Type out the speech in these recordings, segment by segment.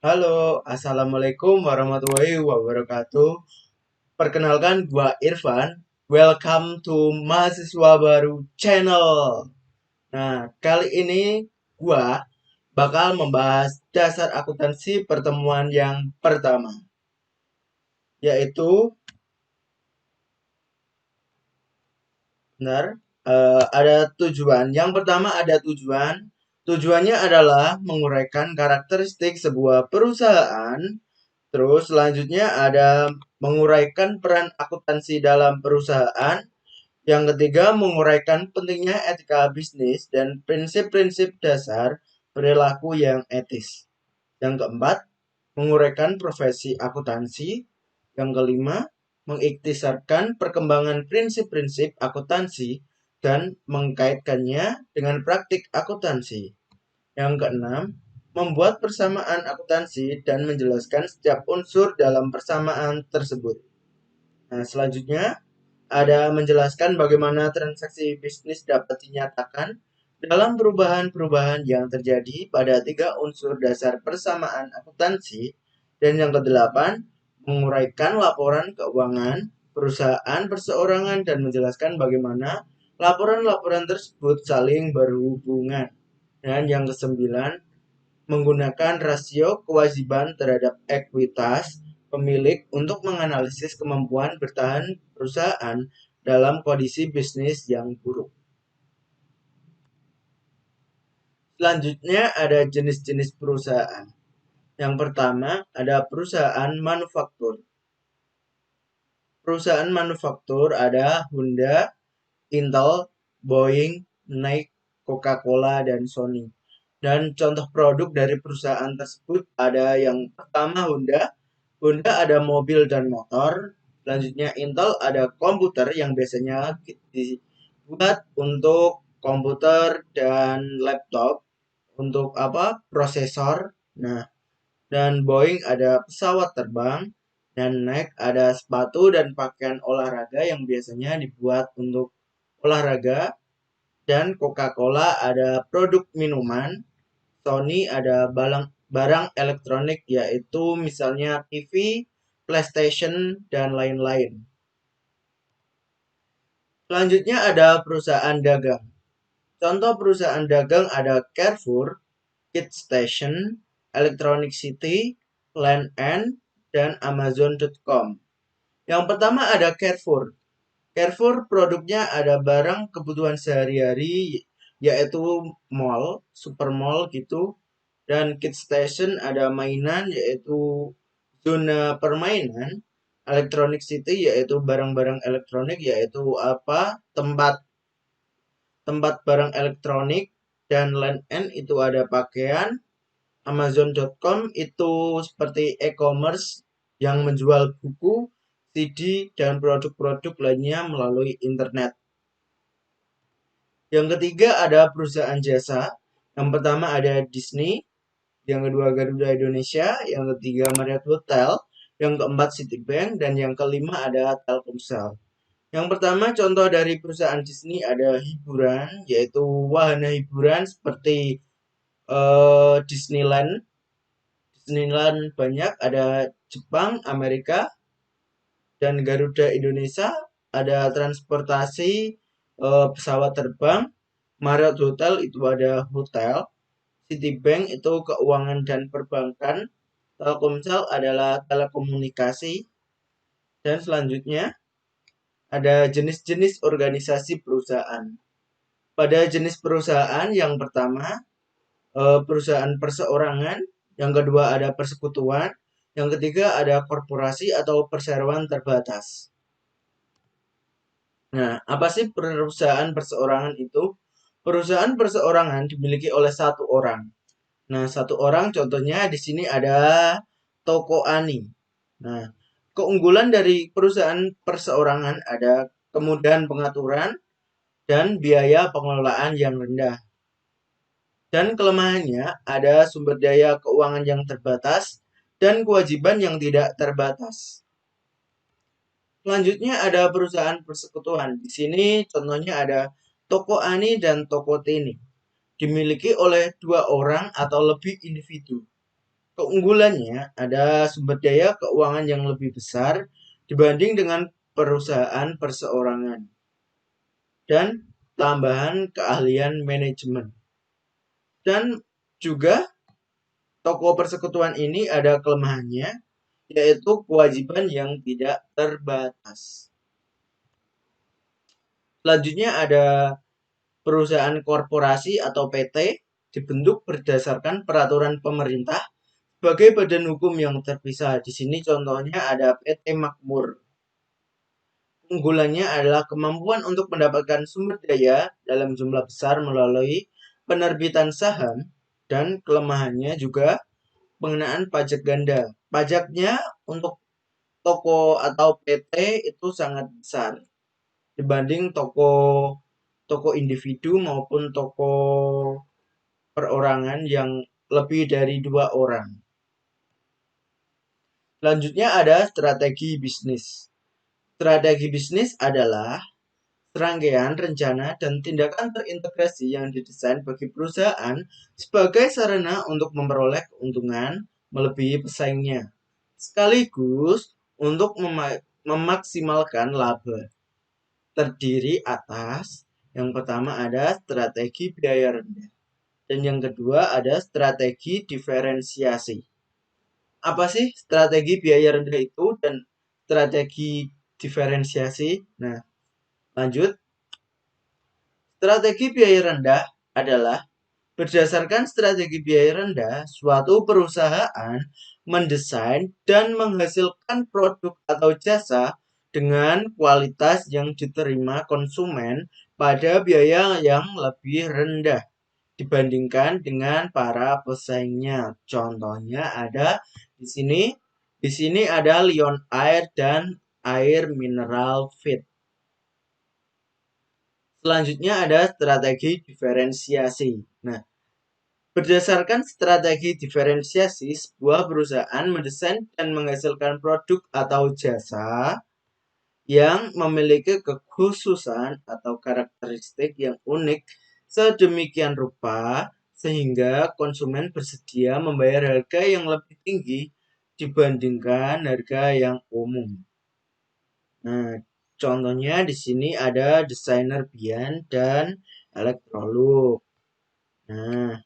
Halo, Assalamualaikum warahmatullahi wabarakatuh. Perkenalkan, gua Irfan. Welcome to Mahasiswa Baru Channel. Nah, kali ini gua bakal membahas dasar akuntansi pertemuan yang pertama, yaitu, benar, ada tujuan. Yang pertama ada tujuan. Tujuannya adalah menguraikan karakteristik sebuah perusahaan. Terus selanjutnya ada menguraikan peran akuntansi dalam perusahaan. Yang ketiga, menguraikan pentingnya etika bisnis dan prinsip-prinsip dasar perilaku yang etis. Yang keempat, menguraikan profesi akuntansi. Yang kelima, mengiktisarkan perkembangan prinsip-prinsip akuntansi dan mengkaitkannya dengan praktik akuntansi. Yang keenam, membuat persamaan akuntansi dan menjelaskan setiap unsur dalam persamaan tersebut. Nah, selanjutnya ada menjelaskan bagaimana transaksi bisnis dapat dinyatakan dalam perubahan-perubahan yang terjadi pada tiga unsur dasar persamaan akuntansi. Dan yang kedelapan, menguraikan laporan keuangan perusahaan perseorangan dan menjelaskan bagaimana laporan-laporan tersebut saling berhubungan. Dan yang kesembilan, menggunakan rasio kewajiban terhadap ekuitas pemilik untuk menganalisis kemampuan bertahan perusahaan dalam kondisi bisnis yang buruk. Selanjutnya ada jenis-jenis perusahaan. Yang pertama ada perusahaan manufaktur. Perusahaan manufaktur ada Honda, Intel, Boeing, Nike, Coca-Cola, dan Sony. Dan contoh produk dari perusahaan tersebut ada yang pertama Honda. Honda ada mobil dan motor. Selanjutnya Intel ada komputer yang biasanya dibuat untuk komputer dan laptop. Untuk apa? Prosesor. Nah, dan Boeing ada pesawat terbang. Dan Nike ada sepatu dan pakaian olahraga yang biasanya dibuat untuk olahraga. Dan Coca-Cola ada produk minuman. Sony ada barang elektronik yaitu misalnya TV, PlayStation, dan lain-lain. Selanjutnya ada perusahaan dagang. Contoh perusahaan dagang ada Carrefour, KitStation, Electronic City, Land End, dan Amazon.com. Yang pertama ada Carrefour. Carrefour produknya ada barang kebutuhan sehari-hari yaitu mall, supermall gitu. Dan KitStation ada mainan yaitu zona permainan. Electronic City yaitu barang-barang elektronik yaitu apa? Tempat tempat barang elektronik. Dan Land End itu ada pakaian. Amazon.com itu seperti e-commerce yang menjual buku, CD, dan produk-produk lainnya melalui internet. Yang ketiga ada perusahaan jasa. Yang pertama ada Disney, yang kedua Garuda Indonesia, yang ketiga Marriott Hotel, yang keempat Citibank, dan yang kelima ada Telkomsel. Yang pertama contoh dari perusahaan Disney ada hiburan, yaitu wahana hiburan seperti Disneyland. Disneyland banyak, ada Jepang, Amerika, dan Garuda Indonesia ada transportasi pesawat terbang. Marriott Hotel itu ada hotel. Citibank itu keuangan dan perbankan. Telkomsel adalah telekomunikasi. Dan selanjutnya ada jenis-jenis organisasi perusahaan. Pada jenis perusahaan yang pertama perusahaan perseorangan, yang kedua ada persekutuan, yang ketiga ada korporasi atau perseroan terbatas. Nah, apa sih perusahaan perseorangan itu? Perusahaan perseorangan dimiliki oleh satu orang. Nah, satu orang contohnya di sini ada Toko Ani. Nah, keunggulan dari perusahaan perseorangan ada kemudahan pengaturan dan biaya pengelolaan yang rendah. Dan kelemahannya ada sumber daya keuangan yang terbatas dan kewajiban yang tidak terbatas. Selanjutnya ada perusahaan persekutuan. Di sini contohnya ada Toko Ani dan Toko Tini. Dimiliki oleh dua orang atau lebih individu. Keunggulannya ada sumber daya keuangan yang lebih besar dibanding dengan perusahaan perseorangan dan tambahan keahlian manajemen. Dan juga toko persekutuan ini ada kelemahannya, yaitu kewajiban yang tidak terbatas. Selanjutnya ada perusahaan korporasi atau PT dibentuk berdasarkan peraturan pemerintah sebagai badan hukum yang terpisah. Di sini contohnya ada PT Makmur. Unggulannya adalah kemampuan untuk mendapatkan sumber daya dalam jumlah besar melalui penerbitan saham, dan kelemahannya juga pengenaan pajak ganda. Pajaknya untuk toko atau PT itu sangat besar dibanding toko individu maupun toko perorangan yang lebih dari 2 orang. Selanjutnya ada strategi bisnis. Strategi bisnis adalah serangkaian rencana dan tindakan terintegrasi yang didesain bagi perusahaan sebagai sarana untuk memperoleh keuntungan melebihi pesaingnya, sekaligus untuk memaksimalkan laba. Terdiri atas yang pertama ada strategi biaya rendah, dan yang kedua ada strategi diferensiasi. Apa sih strategi biaya rendah itu dan strategi diferensiasi? Nah, lanjut. Strategi biaya rendah adalah berdasarkan strategi biaya rendah, suatu perusahaan mendesain dan menghasilkan produk atau jasa dengan kualitas yang diterima konsumen pada biaya yang lebih rendah dibandingkan dengan para pesaingnya. Contohnya ada di sini. Di sini ada Lion Air dan Air Mineral Feed. Selanjutnya ada strategi diferensiasi. Nah, berdasarkan strategi diferensiasi, sebuah perusahaan mendesain dan menghasilkan produk atau jasa yang memiliki kekhususan atau karakteristik yang unik sedemikian rupa sehingga konsumen bersedia membayar harga yang lebih tinggi dibandingkan harga yang umum. Nah, contohnya di sini ada desainer Bian dan Electrolux. Nah,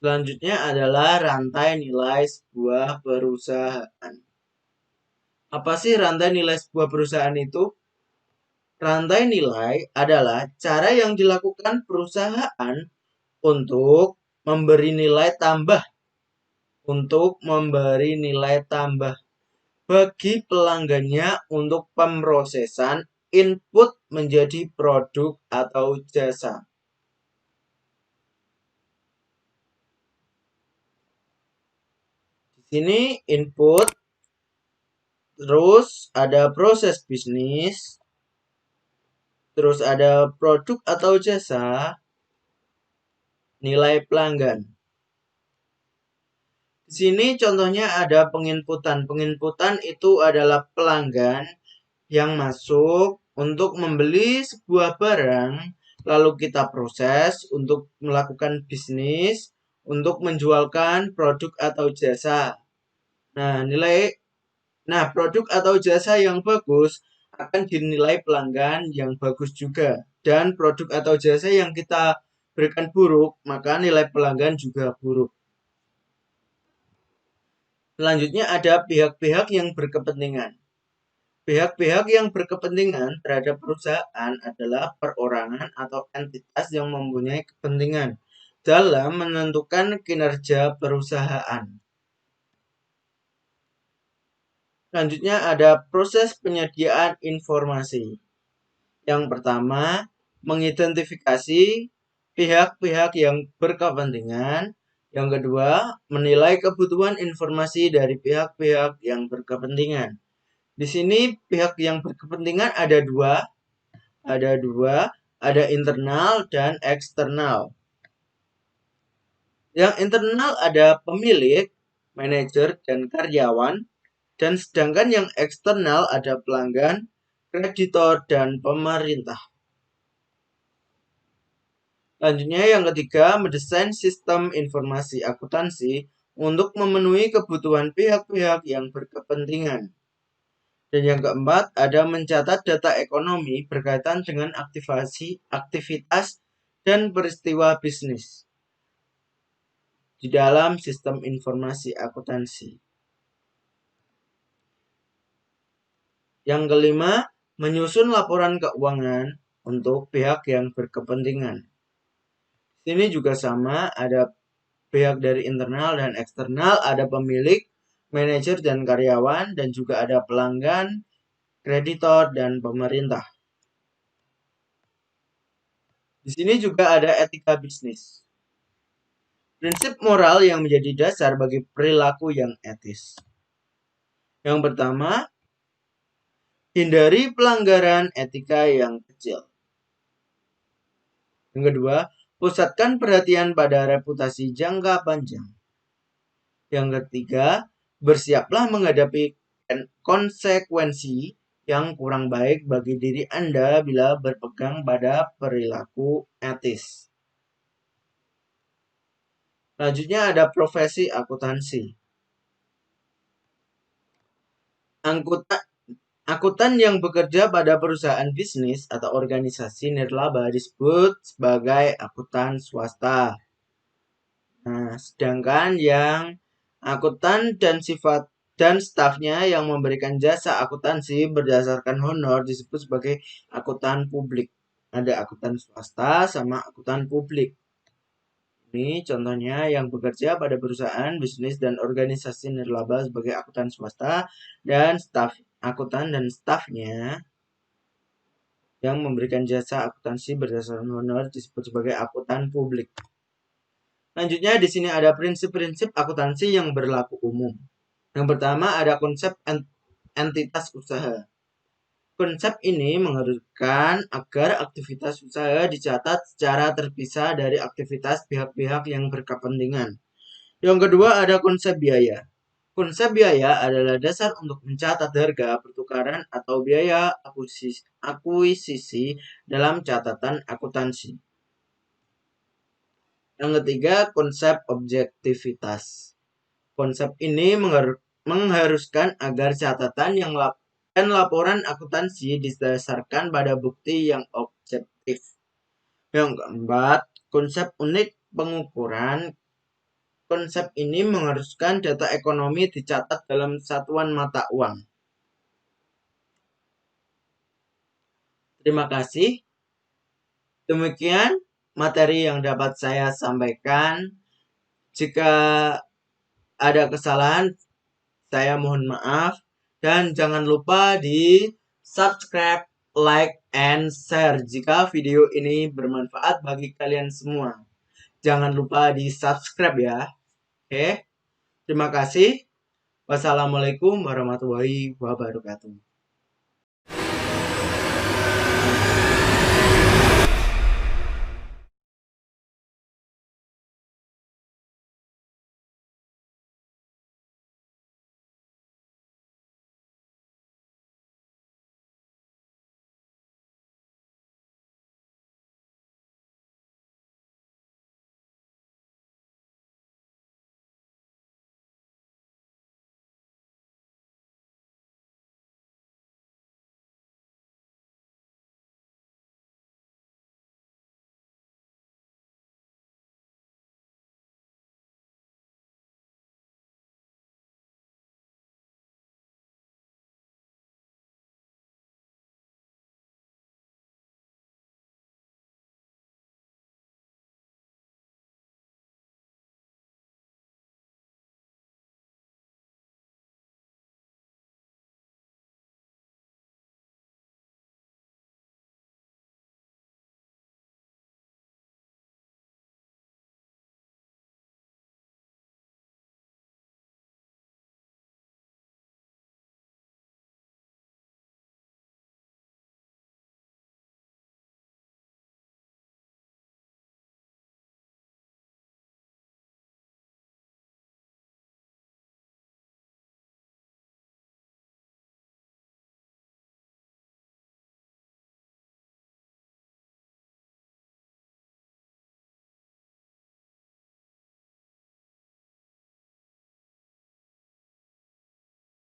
selanjutnya adalah rantai nilai sebuah perusahaan. Apa sih rantai nilai sebuah perusahaan itu? Rantai nilai adalah cara yang dilakukan perusahaan untuk memberi nilai tambah bagi pelanggannya untuk pemrosesan input menjadi produk atau jasa. Di sini input, terus ada proses bisnis, terus ada produk atau jasa, nilai pelanggan. Di sini contohnya ada penginputan. Penginputan itu adalah pelanggan yang masuk untuk membeli sebuah barang, lalu kita proses untuk melakukan bisnis, untuk menjualkan produk atau jasa. Nah, produk atau jasa yang bagus akan dinilai pelanggan yang bagus juga. Dan produk atau jasa yang kita berikan buruk, maka nilai pelanggan juga buruk. Selanjutnya ada pihak-pihak yang berkepentingan. Pihak-pihak yang berkepentingan terhadap perusahaan adalah perorangan atau entitas yang mempunyai kepentingan dalam menentukan kinerja perusahaan. Selanjutnya ada proses penyediaan informasi. Yang pertama, mengidentifikasi pihak-pihak yang berkepentingan. Yang kedua, menilai kebutuhan informasi dari pihak-pihak yang berkepentingan. Di sini pihak yang berkepentingan ada dua, ada internal dan eksternal. Yang internal ada pemilik, manajer, dan karyawan, dan sedangkan yang eksternal ada pelanggan, kreditor, dan pemerintah. Selanjutnya yang ketiga, mendesain sistem informasi akuntansi untuk memenuhi kebutuhan pihak-pihak yang berkepentingan. Dan yang keempat, ada mencatat data ekonomi berkaitan dengan aktivitas dan peristiwa bisnis di dalam sistem informasi akuntansi. Yang kelima, menyusun laporan keuangan untuk pihak yang berkepentingan. Ini juga sama, ada pihak dari internal dan eksternal, ada pemilik, manajer dan karyawan, dan juga ada pelanggan, kreditor, dan pemerintah. Di sini juga ada etika bisnis. Prinsip moral yang menjadi dasar bagi perilaku yang etis. Yang pertama, hindari pelanggaran etika yang kecil. Yang kedua, pusatkan perhatian pada reputasi jangka panjang. Yang ketiga, bersiaplah menghadapi konsekuensi yang kurang baik bagi diri Anda bila berpegang pada perilaku etis. Selanjutnya ada profesi akuntansi. Akuntan yang bekerja pada perusahaan bisnis atau organisasi nirlaba disebut sebagai akuntan swasta. Nah, sedangkan yang akuntan dan stafnya yang memberikan jasa akuntansi berdasarkan honor disebut sebagai akuntan publik. Ada akuntan swasta sama akuntan publik. Ini contohnya yang bekerja pada perusahaan, bisnis, dan organisasi nirlaba sebagai akuntan swasta dan akuntan dan stafnya yang memberikan jasa akuntansi berdasarkan honor disebut sebagai akuntan publik. Selanjutnya di sini ada prinsip-prinsip akuntansi yang berlaku umum. Yang pertama ada konsep entitas usaha. Konsep ini mengharuskan agar aktivitas usaha dicatat secara terpisah dari aktivitas pihak-pihak yang berkepentingan. Yang kedua ada konsep biaya. Konsep biaya adalah dasar untuk mencatat harga pertukaran atau biaya akuisisi dalam catatan akuntansi. Yang ketiga, konsep objektivitas. Konsep ini mengharuskan agar catatan dan laporan akuntansi didasarkan pada bukti yang objektif. Yang keempat, konsep unik pengukuran. Konsep ini mengharuskan data ekonomi dicatat dalam satuan mata uang. Terima kasih. Demikian materi yang dapat saya sampaikan. Jika ada kesalahan, saya mohon maaf. Dan jangan lupa di subscribe, like, and share jika video ini bermanfaat bagi kalian semua. Jangan lupa di subscribe ya. Oke, terima kasih. Wassalamualaikum warahmatullahi wabarakatuh.